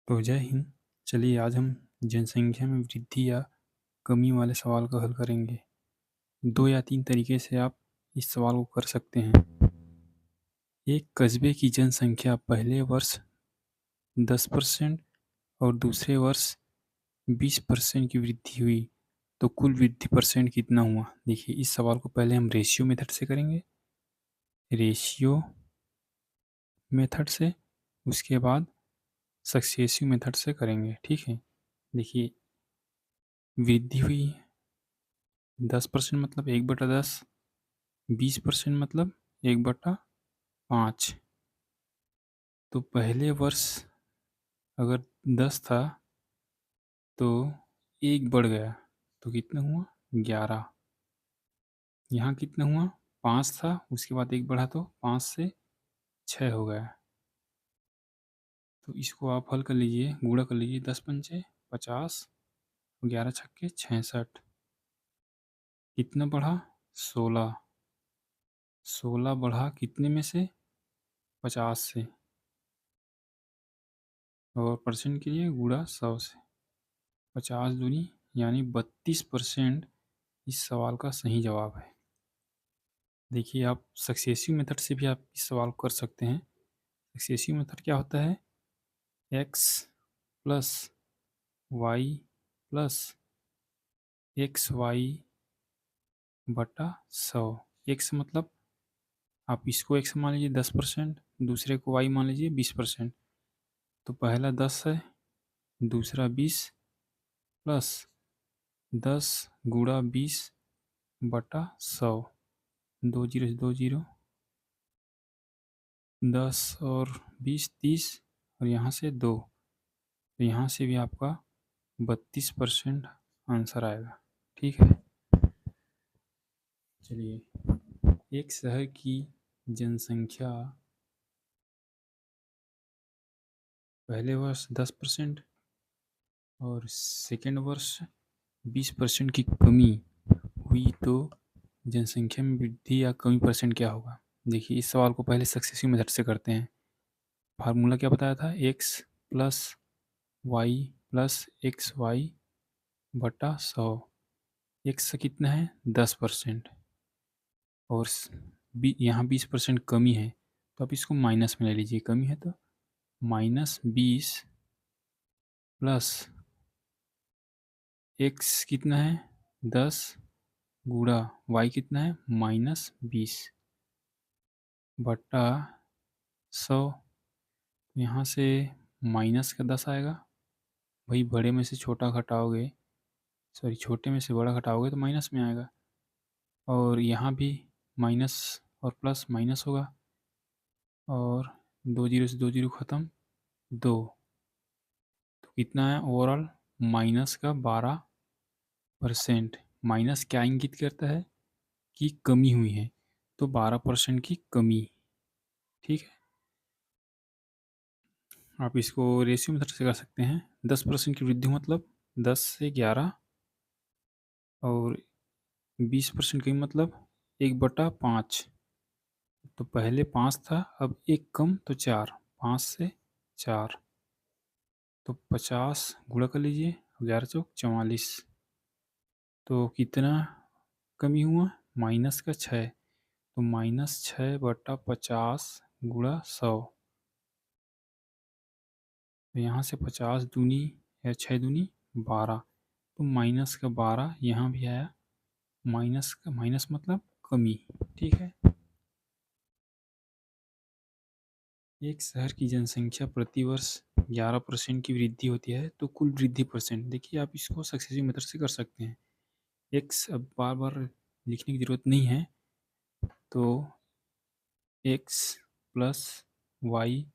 तो जय हिंद। चलिए आज हम जनसंख्या में वृद्धि या कमी वाले सवाल को हल करेंगे। 2 या 3 तरीके से आप इस सवाल को कर सकते हैं। एक कस्बे की जनसंख्या पहले वर्ष 10% और दूसरे वर्ष 20% की वृद्धि हुई तो कुल वृद्धि परसेंट कितना हुआ। देखिए, इस सवाल को पहले हम रेशियो मेथड से करेंगे। रेशियो मेथड से उसके बाद सक्सेसिव मेथड से करेंगे। ठीक है, देखिए, वृद्धि हुई 10% मतलब 1/10, 20% मतलब 1/5। तो पहले वर्ष अगर 10 था तो 1 बढ़ गया तो कितना हुआ 11। यहाँ कितना हुआ 5 था, उसके बाद 1 बढ़ा तो 5 से 6 हो गया। तो इसको आप हल कर लीजिए, गुणा कर लीजिए। 10×5 = 50, 11×6 = 66। कितना बढ़ा 16। 16 बढ़ा कितने में से 50 से, और परसेंट के लिए गुणा 100 से। 50 दूनी यानी 32% इस सवाल का सही जवाब है। देखिए, आप सक्सेसिव मेथड से भी आप इस सवाल को कर सकते हैं। सक्सेसिव मेथड क्या होता है, X plus Y plus X Y बटा 100। एक्स मतलब आप इसको एक्स मान लीजिए 10%, दूसरे को वाई मान लीजिए 20%। तो पहला 10 है, दूसरा 20 प्लस 10 गुणा 20/100। 2 जीरो से 2 जीरो, 10 और 20 30, और यहाँ से 2। तो यहाँ से भी आपका 32% आंसर आएगा। ठीक है, चलिए, एक शहर की जनसंख्या पहले वर्ष 10% और सेकेंड वर्ष 20% की कमी हुई तो जनसंख्या में वृद्धि या कमी परसेंट क्या होगा। देखिए, इस सवाल को पहले सक्सेसिव मेथड से करते हैं। फार्मूला क्या बताया था, X plus Y plus X Y बटा 100। एक्स कितना है 10% और यहाँ 20% कमी है, तो आप इसको माइनस में ले लीजिए। कमी है तो -20 प्लस एक्स कितना है 10 गुणा वाई कितना है -20 बटा 100। यहाँ से माइनस का 10 आएगा, वही बड़े में से छोटा घटाओगे, सॉरी छोटे में से बड़ा घटाओगे तो माइनस में आएगा। और यहाँ भी माइनस और प्लस माइनस होगा, और 2 जीरो से 2 जीरो ख़त्म, 2। तो कितना है ओवरऑल माइनस का 12%। माइनस क्या इंगित करता है कि कमी हुई है, तो 12% की कमी। ठीक है, आप इसको रेशियो मेथड से कर सकते हैं। 10% की वृद्धि मतलब 10 से 11, और 20% की मतलब 1/5। तो पहले 5 था, अब 1 कम तो 4, 5 से 4। तो 50 गुणा कर लीजिए, 11 चौक 44। तो कितना कमी हुआ माइनस का 6। तो -6/50 गुणा 100। तो यहाँ से 50 दूनी या 6 दूनी 12, तो माइनस का 12 यहाँ भी आया। माइनस का माइनस मतलब कमी। ठीक है, एक शहर की जनसंख्या प्रति वर्ष 11% की वृद्धि होती है तो कुल वृद्धि परसेंट। देखिए, आप इसको सक्सेसिव मेथड से कर सकते हैं। एक्स अब बार बार लिखने की ज़रूरत नहीं है, तो एक्स प्लस वाई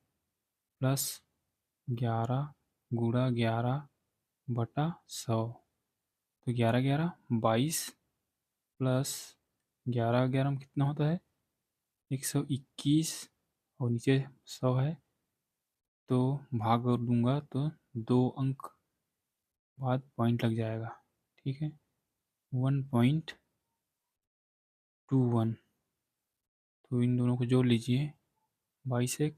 प्लस 11 गुणा 11/100। तो 11 11 22 प्लस 11 11 में कितना होता है 121, और नीचे 100 है, तो भाग और दूंगा तो 2 अंक बाद पॉइंट लग जाएगा। ठीक है, 1.21। तो इन दोनों को जोड़ लीजिए, 22 1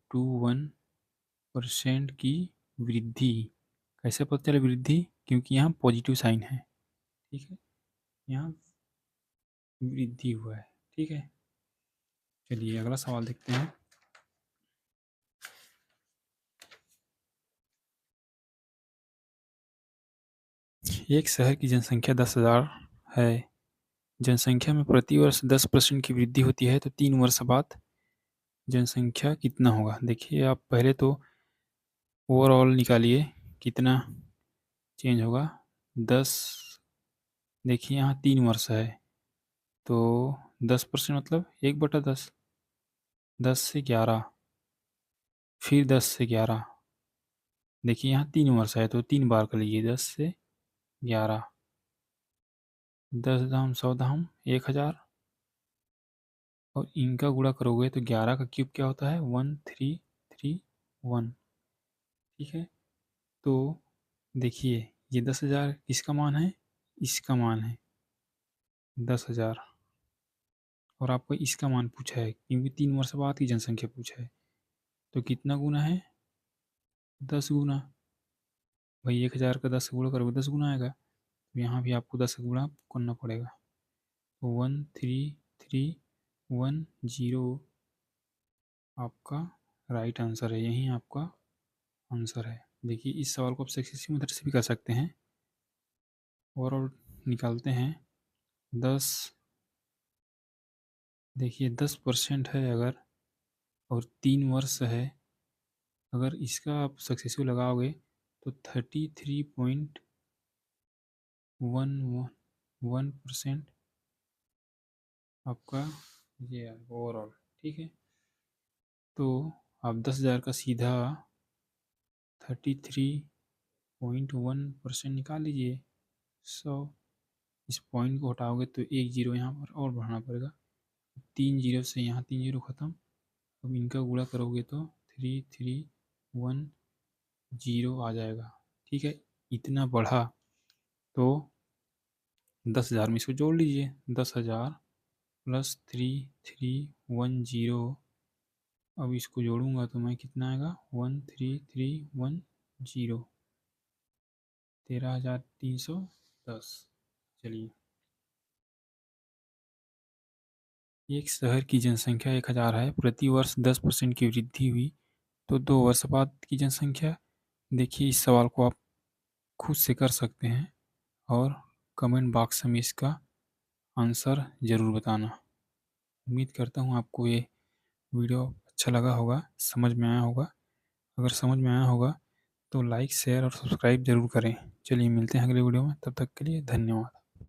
23.21 परसेंट की वृद्धि। कैसे पता चले वृद्धि? क्योंकि यहाँ पॉजिटिव साइन है, ठीक है, यहाँ वृद्धि हुआ है, ठीक है। चलिए अगला सवाल देखते हैं। एक शहर की जनसंख्या 10,000 है। जनसंख्या में प्रति वर्ष 10% की वृद्धि होती है, तो 3 वर्ष बाद जनसंख्या कितना होगा? देखिए आप पहले तो ओवरऑल निकालिए, कितना चेंज होगा। 10, देखिए यहाँ 3 वर्ष है, तो 10% मतलब 1/10, 10 से 11, फिर 10 से 11। देखिए यहाँ 3 वर्ष है, तो 3 बार कर लीजिए, 10 से 11, 10 धाम 100 धाम 1,000, और इनका गुणा करोगे तो 11 का क्यूब क्या होता है? 1331, ठीक है। तो देखिए ये 10,000 किसका मान है? इसका मान है 10,000, और आपको इसका मान पूछा है क्योंकि 3 वर्ष बाद की जनसंख्या पूछा है। तो कितना गुना है? 10 गुना। भाई 1,000 का 10 से गुणा करोगे 10 गुना आएगा, तो यहाँ भी आपको 10 गुणा करना पड़ेगा। तो 1331 आपका राइट आंसर है, यही आपका आंसर है। देखिए इस सवाल को आप सक्सेसिव मेथड से भी कर सकते हैं। ओवरऑल निकालते हैं 10, देखिए 10% है अगर, और 3 वर्ष है, अगर इसका आप सक्सेसिव लगाओगे तो 33.11% आपका ये है ओवरऑल, ठीक है। तो आप 10,000 का सीधा 33.1% निकाल लीजिए। 100, इस पॉइंट को हटाओगे तो एक जीरो यहाँ पर और बढ़ाना पड़ेगा, 3 जीरो से यहाँ 3 जीरो खत्म। अब इनका गुणा करोगे तो 3310 आ जाएगा, ठीक है। इतना बढ़ा तो 10,000 में इसको जोड़ लीजिए, 10,000 प्लस 3310। अब इसको जोड़ूंगा तो मैं कितना आएगा? 133310, 13,310। चलिए, एक शहर की जनसंख्या 1,000 है, प्रति वर्ष 10% की वृद्धि हुई, तो 2 वर्ष बाद की जनसंख्या। देखिए इस सवाल को आप खुद से कर सकते हैं, और कमेंट बॉक्स में इसका आंसर ज़रूर बताना। उम्मीद करता हूँ आपको ये वीडियो अच्छा लगा होगा, समझ में आया होगा। अगर समझ में आया होगा तो लाइक शेयर और सब्सक्राइब ज़रूर करें। चलिए मिलते हैं अगले वीडियो में, तब तक के लिए धन्यवाद।